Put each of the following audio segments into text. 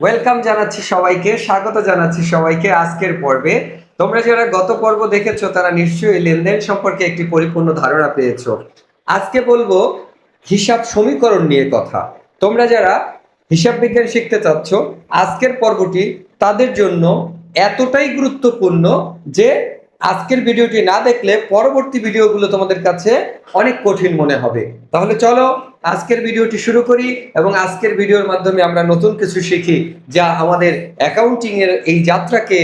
Welcome জানাচ্ছি সবাইকে, স্বাগত জানাচ্ছি সবাইকে আজকের পর্বে। তোমরা যারা গত পর্ব দেখেছো তারা নিশ্চয়ই লেনদেন সম্পর্কে একটি পরিপূর্ণ ধারণা পেয়েছো। আজকে বলবো হিসাব সমীকরণ নিয়ে কথা। তোমরা যারা হিসাব বিজ্ঞান শিখতে চাচ্ছ, আজকের পর্বটি তাদের জন্য এতটাই গুরুত্বপূর্ণ যে আজকের ভিডিওটি না দেখলে পরবর্তী ভিডিওগুলো তোমাদের কাছে অনেক কঠিন মনে হবে। তাহলে চলো আজকের ভিডিওটি শুরু করি এবং আজকের ভিডিওর মাধ্যমে আমরা নতুন কিছু শিখি যা আমাদের অ্যাকাউন্টিং এর এই যাত্রাকে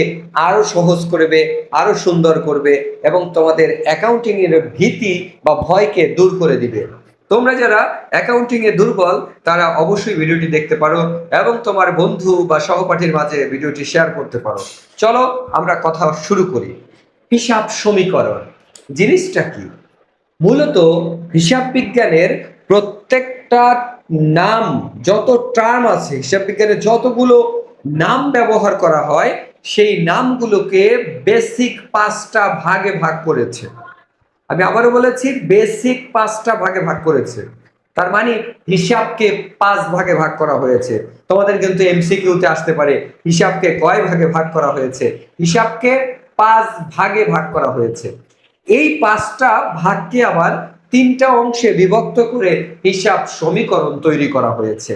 আরো সহজ করবে, আরো সুন্দর করবে এবং তোমাদের অ্যাকাউন্টিং এর ভীতি বা ভয়কে দূর করে দিবে। তোমরা যারা অ্যাকাউন্টিং এ দুর্বল তারা অবশ্যই ভিডিওটি দেখতে পারো এবং তোমার বন্ধু বা সহপাঠীর মাঝে ভিডিওটি শেয়ার করতে পারো। চলো আমরা কথা শুরু করি। হিসাব সমীকরণ জিনিসটা কি? মূলত হিসাব বিজ্ঞানের প্রত্যেকটা নাম, যত টার্ম আছে হিসাব বিজ্ঞানের যতগুলো নাম ব্যবহার করা হয় সেই নামগুলোকে বেসিক 5টা ভাগে ভাগ করেছে। আমি আবারও বলেছি, বেসিক 5টা ভাগে ভাগ করেছে। তার মানে হিসাবকে 5 ভাগে ভাগ করা হয়েছে। তোমাদের কিন্তু এমসিকিউতে আসতে পারে হিসাবকে কয় ভাগে ভাগ করা হয়েছে। হিসাবকে 5 ভাগে ভাগ করা হয়েছে। এই 5টা ভাগকে আবার 3টা অংশে বিভক্ত করে হিসাব সমীকরণ তৈরি করা হয়েছে।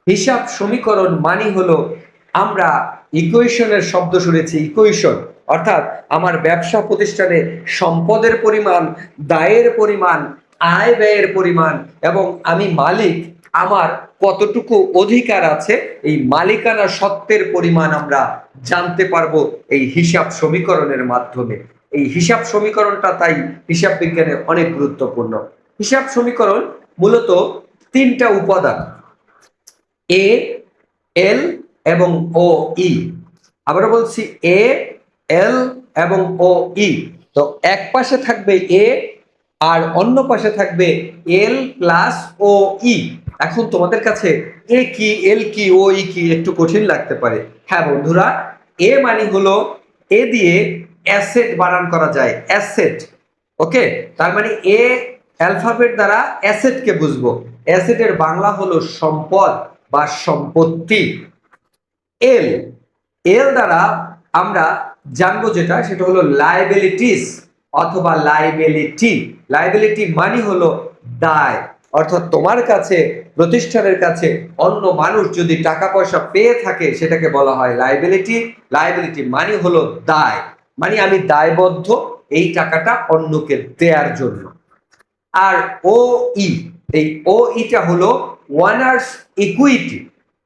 হিসাব সমীকরণ মানে হলো, আমরা ইকুয়েশনের শব্দ শুনেছি, ইকুয়েশন অর্থাৎ আমার ব্যবসা প্রতিষ্ঠানে সম্পদের পরিমাণ, দায়ের পরিমাণ, আয় ব্যয়ের পরিমাণ এবং আমি মালিক, আমার কতটুকু অধিকার আছে, এই মালিকানা সত্ত্বের পরিমাণ আমরা জানতে পারবো এই হিসাব সমীকরণের মাধ্যমে। এই হিসাব সমীকরণটা তাই হিসাব বিজ্ঞানে অনেক গুরুত্বপূর্ণ। হিসাব সমীকরণ মূলত 3টা উপাদান, এ, এল এবং ও ই। আবারও বলছি, এ, এল এবং ও ই। তো এক পাশে থাকবে এ আর অন্য পাশে থাকবে এল প্লাস ও ই। এখন তোমাদের কাছে এ কি, এল কি, ও ই কি একটু কঠিন লাগতে পারে। হ্যাঁ বন্ধুরা, এ মানে হলো, এ দিয়ে অ্যাসেট বানান করা যায়, অ্যাসেট। ওকে, তার মানে এ অ্যালফাবেট দ্বারা অ্যাসেটকে বুঝবো। অ্যাসেটের বাংলা হলো সম্পদ বা সম্পত্তি। এল, এল দ্বারা আমরা জানবো যেটা, সেটা হলো লায়াবিলিটিস অথবা লায়াবিলিটি। লায়াবিলিটি মানে হলো দায়, অর্থাৎ তোমার কাছে, প্রতিষ্ঠানের কাছে অন্য মানুষ যদি টাকা পয়সা পেয়ে থাকে সেটাকে বলা হয় লায়াবিলিটি। লায়াবিলিটি মানে হলো দায়, মানে আমি দায়বদ্ধ এই টাকাটা অন্যকে দেওয়ার জন্য। আর ও ই, এই ও ইটা হলো ওয়ানার্স ইকুইটি।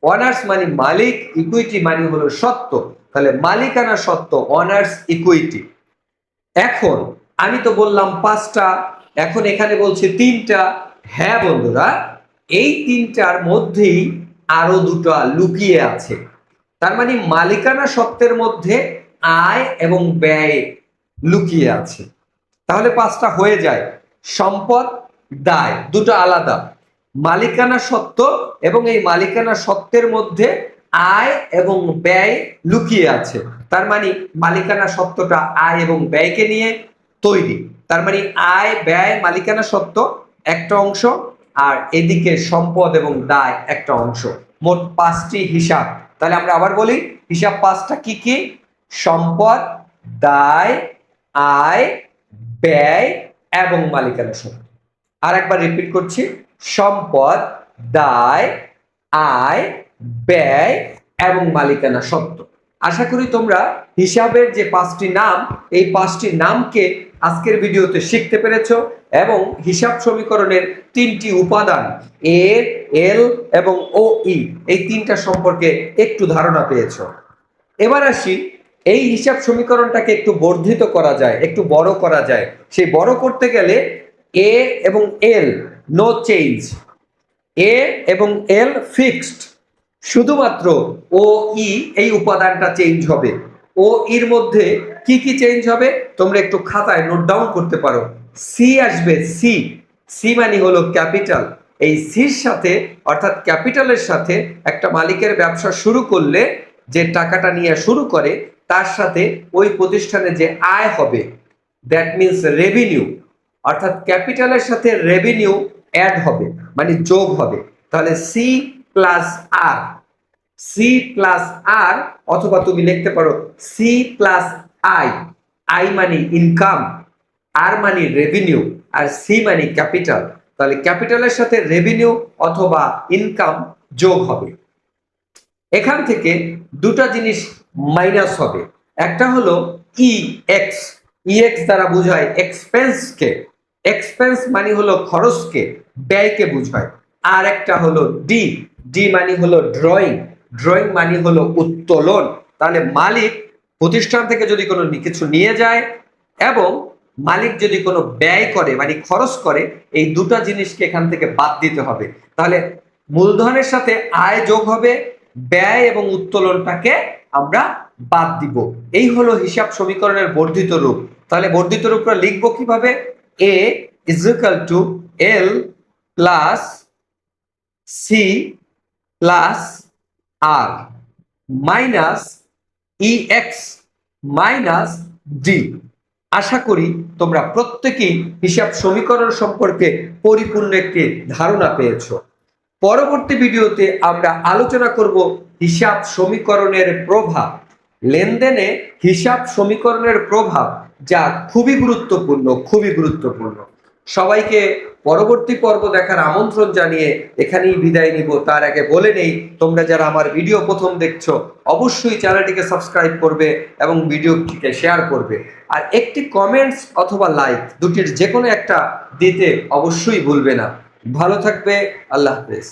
ওয়ানার্স মানে মালিক, ইকুইটি মানে হলো সত্ত্ব, তাহলে মালিকানা সত্ত্ব, ওয়ানার্স ইকুইটি। এখন আমি তো বললাম 5টা, এখন এখানে বলছি 3টা। হ্যাঁ বন্ধুরা, এই 3টার মধ্যেই আরো 2টা লুকিয়ে আছে। তার মানে মালিকানা সত্ত্বের মধ্যে আয় এবং ব্যয় লুকিয়ে আছে। তাহলে 5টা হয়ে যায়। সম্পদ, দায় 2টা আলাদা, মালিকানা সত্ত্ব এবং এই মালিকানা সত্ত্বের মধ্যে আয় এবং ব্যয় লুকিয়ে আছে। তার মানে মালিকানা সত্ত্বটা আয় এবং ব্যয়কে নিয়ে তৈরি। তার মানে আয়, ব্যয়, মালিকানা সত্ত্ব একটা অংশ, আর এদিকে সম্পদ এবং দায় একটা অংশ। মোট 5টি হিসাব। তাহলে আমরা আবার বলি, হিসাব 5টা কি কি? সম্পদ, দায়, আয়, ব্যয় এবং মালিকানা সত্ত্ব। আর একবার রিপিট করছি, সম্পদ, দায়, আয়, ব্যয় এবং মালিকানা সত্ত্ব। আশা করি তোমরা হিসাবের যে 5টি নাম, এই 5টি নামকে আজকের ভিডিওতে শিখতে পেরেছো এবং হিসাব সমীকরণের 3টি উপাদান এ, এল এবং ও ই, এই 3টা সম্পর্কে একটু ধারণা পেয়েছো। এবার আসি, এই হিসাব সমীকরণটাকে একটু বর্ধিত করা যায়, একটু বড় করা যায়। সেই বড় করতে গেলে এ এবং এল নো চেঞ্জ, এ এবং এল ফিক্সড, শুধুমাত্র ও ই এই উপাদানটা চেঞ্জ হবে। ও এর মধ্যে কি কি চেঞ্জ হবে তোমরা একটু খাতায় নোট ডাউন করতে পারো। সি আসবে, সি, সি মানে হলো ক্যাপিটাল। এই সির সাথে অর্থাৎ ক্যাপিটালের সাথে একটা মালিকের ব্যবসা শুরু করলে যে টাকাটা নিয়ে শুরু করে তার সাথে ওই প্রতিষ্ঠানে যে আয় হবে, দ্যাট মিনস রেভিনিউ, অর্থাৎ ক্যাপিটালের সাথে রেভিনিউ অ্যাড হবে মানে যোগ হবে। তাহলে সি প্লাস আর, সি প্লাস আর, অথবা তুমি লিখতে পারো সি প্লাস আই। আই মানে ইনকাম, আর মানে রেভিনিউ, আর সি মানে ক্যাপিটাল। তাহলে ক্যাপিটালের সাথে রেভিনিউ অথবা ইনকাম যোগ হবে। এখান থেকে দুটা জিনিস মাইনাস হবে। একটা হলো ই এক্স, দ্বারা বোঝায় এক্সপেন্সকে, এক্সপেন্স মানে হলো খরচকে, ব্যয়কে বোঝায়। আর একটা হলো ডি, মানে হলো ড্রয়িং, মানে হলো উত্তোলন। তাহলে মালিক প্রতিষ্ঠান থেকে যদি কোনো কিছু নিয়ে যায় এবং মালিক যদি কোনো ব্যয় করে মানে খরচ করে, এই দুটা জিনিসকে এখান থেকে বাদ দিতে হবে। তাহলে মূলধনের সাথে আয় যোগ হবে, ব্যয় এবং উত্তোলনটাকে আমরা বাদ দিব। এই হলো হিসাব সমীকরণের বর্ধিত রূপ। তাহলে বর্ধিত রূপটা লিখবো কিভাবে? A is equal to L plus C plus R minus E X minus D. আশা করি তোমরা প্রত্যেকেই হিসাব সমীকরণ সম্পর্কে পরিপূর্ণ একটি ধারণা পেয়েছো। পরবর্তী ভিডিওতে আমরা আলোচনা করব হিসাব সমীকরণের প্রভাব, লেনদেনে হিসাব সমীকরণের প্রভাব, যা খুবই গুরুত্বপূর্ণ, খুবই গুরুত্বপূর্ণ। সবাইকে পরবর্তী পর্ব দেখার আমন্ত্রণ জানিয়ে এখানেই বিদায় নিব। তার আগে বলে নেই, তোমরা যারা আমার ভিডিও প্রথম দেখছো অবশ্যই চ্যানেলটিকে সাবস্ক্রাইব করবে এবং ভিডিওটিকে শেয়ার করবে। আর একটি কমেন্টস অথবা লাইক, দুটির যে কোনো একটা দিতে অবশ্যই ভুলবে না। ভালো থাকবে। আল্লাহ হাফেজ।